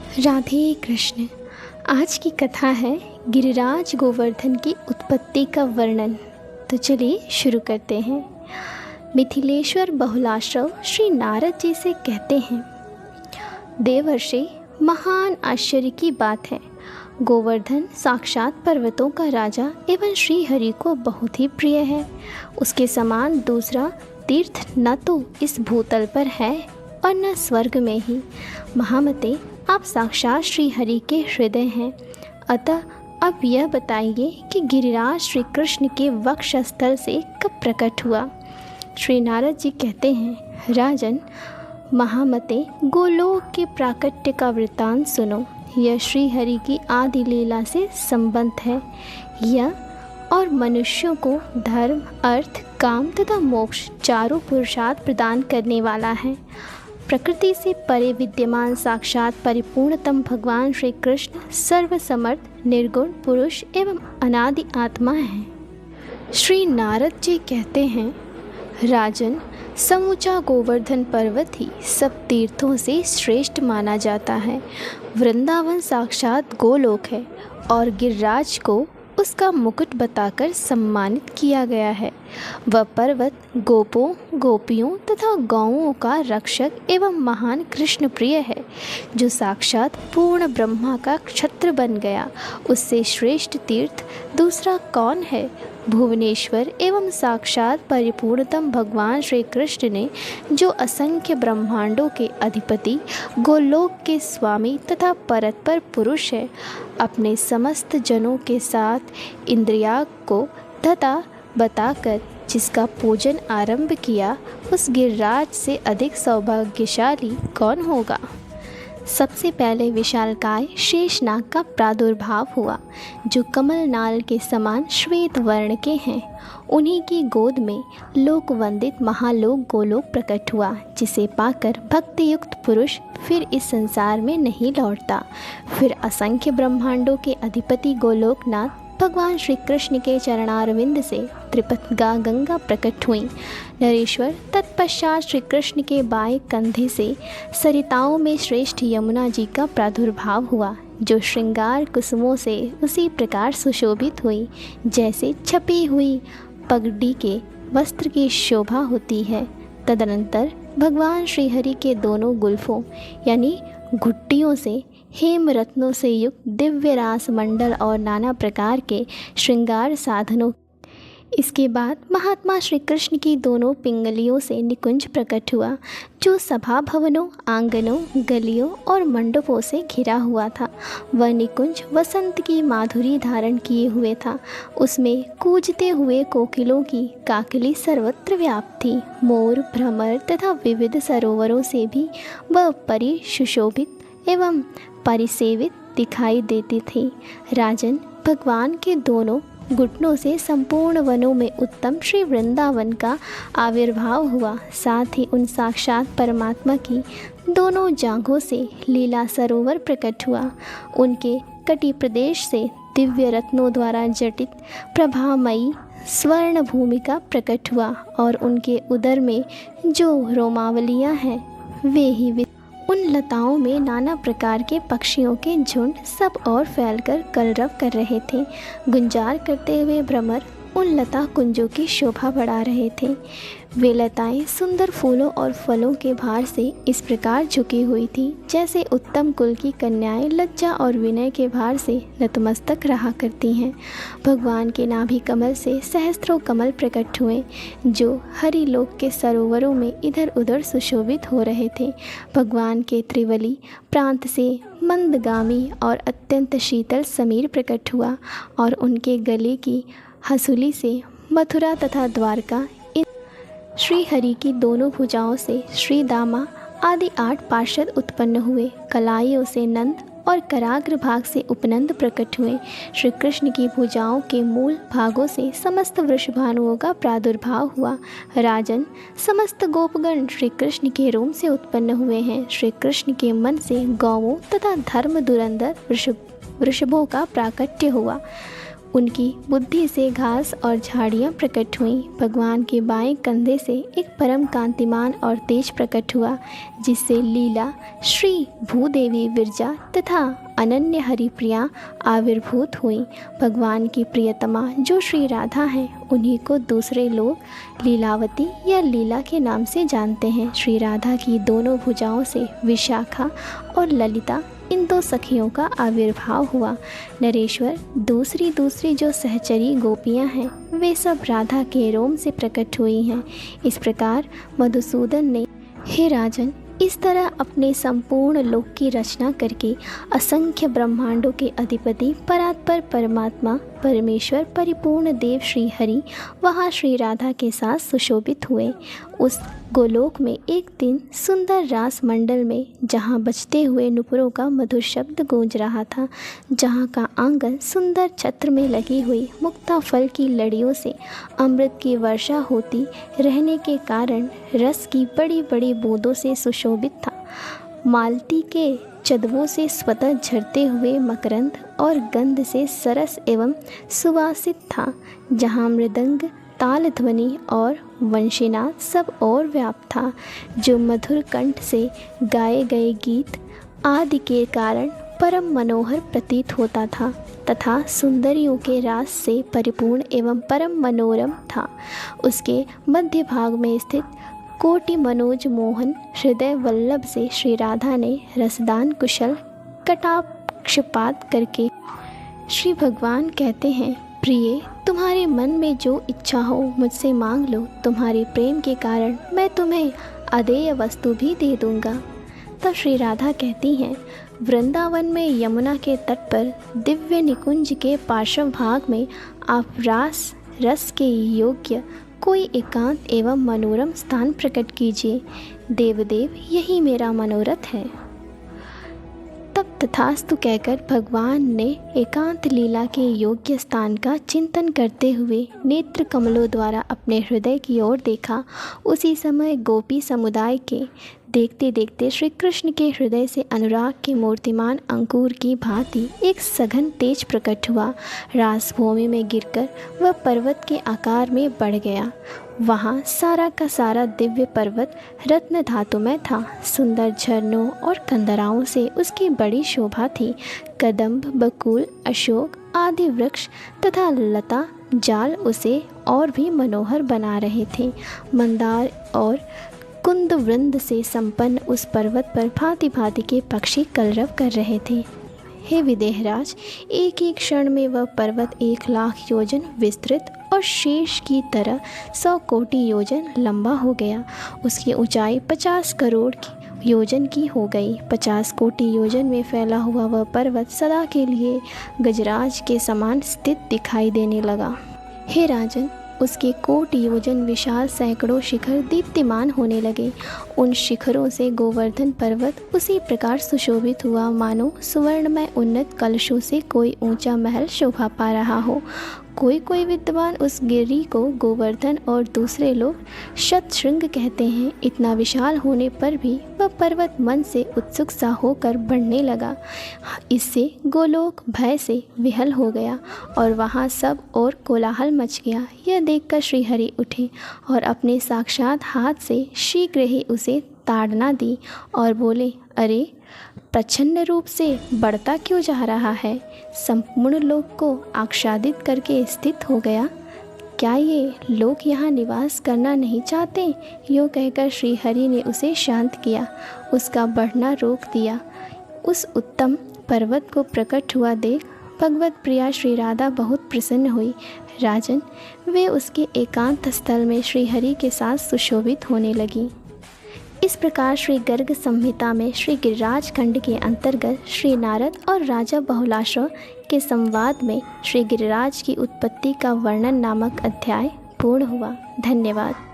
राधे कृष्ण। आज की कथा है गिरिराज गोवर्धन की उत्पत्ति का वर्णन। तो चलिए शुरू करते हैं। मिथिलेश्वर बहुलाश्रव श्री नारद जी से कहते हैं, देवर्षि, महान आश्चर्य की बात है। गोवर्धन साक्षात पर्वतों का राजा एवं श्री हरि को बहुत ही प्रिय है। उसके समान दूसरा तीर्थ न तो इस भूतल पर है और न स्वर्ग में ही। महामते, आप साक्षात श्री हरि के हृदय हैं। अतः अब यह बताइए कि गिरिराज श्री कृष्ण के वक्षस्थल से कब प्रकट हुआ। श्री नारद जी कहते हैं, राजन, महामते, गोलोक के प्राकट्य का वृत्तांत सुनो। यह श्री हरि की आदि लीला से संबंध है। यह और मनुष्यों को धर्म, अर्थ, काम तथा मोक्ष चारों पुरुषार्थ प्रदान करने वाला है। प्रकृति से परे विद्यमान साक्षात परिपूर्णतम भगवान श्री कृष्ण सर्वसमर्थ, निर्गुण पुरुष एवं अनादि आत्मा है। श्री नारद जी कहते हैं, राजन, समूचा गोवर्धन पर्वत ही सब तीर्थों से श्रेष्ठ माना जाता है। वृंदावन साक्षात गोलोक है और गिरिराज को उसका मुकुट बताकर सम्मानित किया गया है। वह पर्वत गोपों, गोपियों तथा गौओं का रक्षक एवं महान कृष्ण प्रिय है, जो साक्षात पूर्ण ब्रह्मा का क्षत्र बन गया। उससे श्रेष्ठ तीर्थ दूसरा कौन है। भुवनेश्वर एवं साक्षात परिपूर्णतम भगवान श्री कृष्ण ने, जो असंख्य ब्रह्मांडों के अधिपति, गोलोक के स्वामी तथा परतपर पुरुष है, अपने समस्त जनों के साथ इंद्रिया को तथा बताकर जिसका पूजन आरंभ किया, उस गिरिराज से अधिक सौभाग्यशाली कौन होगा। सबसे पहले विशालकाय शेषनाग का प्रादुर्भाव हुआ, जो कमल नाल के समान श्वेत वर्ण के हैं। उन्हीं की गोद में लोकवंदित महालोक गोलोक प्रकट हुआ, जिसे पाकर भक्ति युक्त पुरुष फिर इस संसार में नहीं लौटता। फिर असंख्य ब्रह्मांडों के अधिपति गोलोकनाथ भगवान श्री कृष्ण के चरणारविंद से त्रिपथगा गंगा प्रकट हुई। नरेश्वर तत्पश्चात श्री कृष्ण के बाएं कंधे से सरिताओं में श्रेष्ठ यमुना जी का प्रादुर्भाव हुआ, जो श्रृंगार कुसुमों से उसी प्रकार सुशोभित हुई जैसे छपी हुई पगड़ी के वस्त्र की शोभा होती है। तदनंतर भगवान श्री हरि के दोनों गुल्फों यानी घुट्टियों से हेम रत्नों से युक्त दिव्य रास मंडल और नाना प्रकार के श्रृंगार साधनों। इसके बाद महात्मा श्री कृष्ण की दोनों पिंगलियों से निकुंज प्रकट हुआ, जो सभा भवनों, आंगनों, गलियों और मंडपों से घिरा हुआ था। वह निकुंज वसंत की माधुरी धारण किए हुए था। उसमें कूजते हुए कोकिलों की काकली सर्वत्र व्याप्त थी। मोर, भ्रमर तथा विविध सरोवरों से भी वह परिसुशोभित एवं परिसेवित दिखाई देती थी। राजन, भगवान के दोनों घुटनों से संपूर्ण वनों में उत्तम श्री वृंदावन का आविर्भाव हुआ। साथ ही उन साक्षात परमात्मा की दोनों जांघों से लीला सरोवर प्रकट हुआ। उनके कटी प्रदेश से दिव्य रत्नों द्वारा जटित प्रभामयी स्वर्ण भूमिका प्रकट हुआ और उनके उदर में जो रोमावलियाँ हैं, वे ही उन लताओं में नाना प्रकार के पक्षियों के झुंड सब ओर फैलकर कलरव कर रहे थे। गुंजार करते हुए भ्रमर उन लता कुंजों की शोभा बढ़ा रहे थे। वे लताएं सुंदर फूलों और फलों के भार से इस प्रकार झुकी हुई थी, जैसे उत्तम कुल की कन्याएं लज्जा और विनय के भार से नतमस्तक रहा करती हैं। भगवान के नाभि कमल से सहस्त्रों कमल प्रकट हुए, जो हरिलोक के सरोवरों में इधर उधर सुशोभित हो रहे थे। भगवान के त्रिवली प्रांत से मंदगामी और अत्यंत शीतल समीर प्रकट हुआ और उनके गले की हसूली से मथुरा तथा द्वारका, श्री हरि की दोनों भुजाओं से श्री दामा आदि 8 पार्षद उत्पन्न हुए। कलाइयों से नंद और कराग्र भाग से उपनंद प्रकट हुए। श्री कृष्ण की भुजाओं के मूल भागों से समस्त वृषभानुओं का प्रादुर्भाव हुआ। राजन, समस्त गोपगण श्री कृष्ण के रोम से उत्पन्न हुए हैं। श्री कृष्ण के मन से गौओं तथा धर्म दुरंदर वृषभों का प्राकट्य हुआ। उनकी बुद्धि से घास और झाड़ियाँ प्रकट हुईं। भगवान के बाएं कंधे से एक परम कांतिमान और तेज प्रकट हुआ, जिससे लीला श्री भूदेवी विरजा तथा अनन्य हरिप्रिया आविर्भूत हुईं। भगवान की प्रियतमा जो श्री राधा हैं, उन्हीं को दूसरे लोग लीलावती या लीला के नाम से जानते हैं। श्री राधा की दोनों भुजाओं से विशाखा और ललिता, इन दो सखियों का आविर्भाव हुआ। नरेश्वर दूसरी जो सहचरी गोपियां हैं, वे सब राधा के रोम से प्रकट हुई हैं। इस प्रकार मधुसूदन ने, हे राजन, इस तरह अपने संपूर्ण लोक की रचना करके असंख्य ब्रह्मांडों के अधिपति परात्पर परमात्मा परमेश्वर परिपूर्ण देव श्री हरि वहाँ श्री राधा के साथ सुशोभित हुए। उस गोलोक में एक दिन सुंदर रास मंडल में, जहाँ बजते हुए नुपुरों का मधुर शब्द गूंज रहा था, जहाँ का आंगन सुंदर छत्र में लगी हुई मुक्ता फल की लड़ियों से अमृत की वर्षा होती रहने के कारण रस की बड़ी बड़ी बूंदों से सुशोभित था। मालती के चदवों से स्वतः झरते हुए मकरंद और गंध से सरस एवं सुवासित था, जहाँ मृदंग, ताल ध्वनि और वंशीनाद सब और व्याप्त था, जो मधुर कंठ से गाए गए गीत आदि के कारण परम मनोहर प्रतीत होता था तथा सुंदरियों के रास से परिपूर्ण एवं परम मनोरम था। उसके मध्य भाग में स्थित कोटि मनोज मोहन हृदय वल्लभ से श्री राधा ने रसदान कुशल कटाक्षपात करके श्री भगवान कहते हैं, प्रिय, तुम्हारे मन में जो इच्छा हो मुझसे मांग लो, तुम्हारे प्रेम के कारण मैं तुम्हें अदेय वस्तु भी दे दूंगा। तब श्री राधा कहती हैं, वृंदावन में यमुना के तट पर दिव्य निकुंज के पार्श्व भाग में आप रास रस के योग्य कोई एकांत एवं मनोरम स्थान प्रकट कीजिए। देवदेव, यही मेरा मनोरथ है। तब तथास्तु कहकर भगवान ने एकांत लीला के योग्य स्थान का चिंतन करते हुए नेत्र कमलों द्वारा अपने हृदय की ओर देखा। उसी समय गोपी समुदाय के देखते देखते श्री कृष्ण के हृदय से अनुराग के मूर्तिमान अंकुर की भांति एक सघन तेज प्रकट हुआ। रासभूमि में गिरकर वह पर्वत के आकार में बढ़ गया। वहाँ सारा का सारा दिव्य पर्वत रत्न धातु में था। सुंदर झरनों और कंदराओं से उसकी बड़ी शोभा थी। कदम्ब, बकुल, अशोक आदि वृक्ष तथा लता जाल उसे और भी मनोहर बना रहे थे। मंदार और कुंद वृंद से संपन्न उस पर्वत पर भांति भांति के पक्षी कलरव कर रहे थे। हे विदेहराज, एक एक क्षण में वह पर्वत 1,00,000 योजन विस्तृत और शेष की तरह 100 कोटि योजन लंबा हो गया। उसकी ऊंचाई 50 करोड़ योजन की हो गई। 50 कोटि योजन में फैला हुआ वह पर्वत सदा के लिए गजराज के समान स्थित दिखाई देने लगा। हे राजन, उसके कोटि योजन विशाल सैकड़ों शिखर दीप्तिमान होने लगे। उन शिखरों से गोवर्धन पर्वत उसी प्रकार सुशोभित हुआ मानो सुवर्णमय उन्नत कलशों से कोई ऊंचा महल शोभा पा रहा हो। कोई विद्वान उस गिरी को गोवर्धन और दूसरे लोग शतशृंग कहते हैं। इतना विशाल होने पर भी वह पर्वत मन से उत्सुक सा होकर बढ़ने लगा। इससे गोलोक भय से विहल हो गया और वहाँ सब और कोलाहल मच गया। यह देखकर श्रीहरि उठे और अपने साक्षात हाथ से शीघ्र ही उसे ताड़ना दी और बोले, अरे प्रच्छन्न रूप से बढ़ता क्यों जा रहा है? संपूर्ण लोक को आच्छादित करके स्थित हो गया। क्या ये लोग यहाँ निवास करना नहीं चाहते? यूँ कहकर श्रीहरि ने उसे शांत किया, उसका बढ़ना रोक दिया। उस उत्तम पर्वत को प्रकट हुआ देख भगवत प्रिया श्री राधा बहुत प्रसन्न हुई। राजन, वे उसके एकांत स्थल में श्रीहरि के साथ सुशोभित होने लगी। इस प्रकार श्री गर्ग संहिता में श्री गिरिराज खंड के अंतर्गत श्री नारद और राजा बहुलाश्व के संवाद में श्री गिरिराज की उत्पत्ति का वर्णन नामक अध्याय पूर्ण हुआ। धन्यवाद।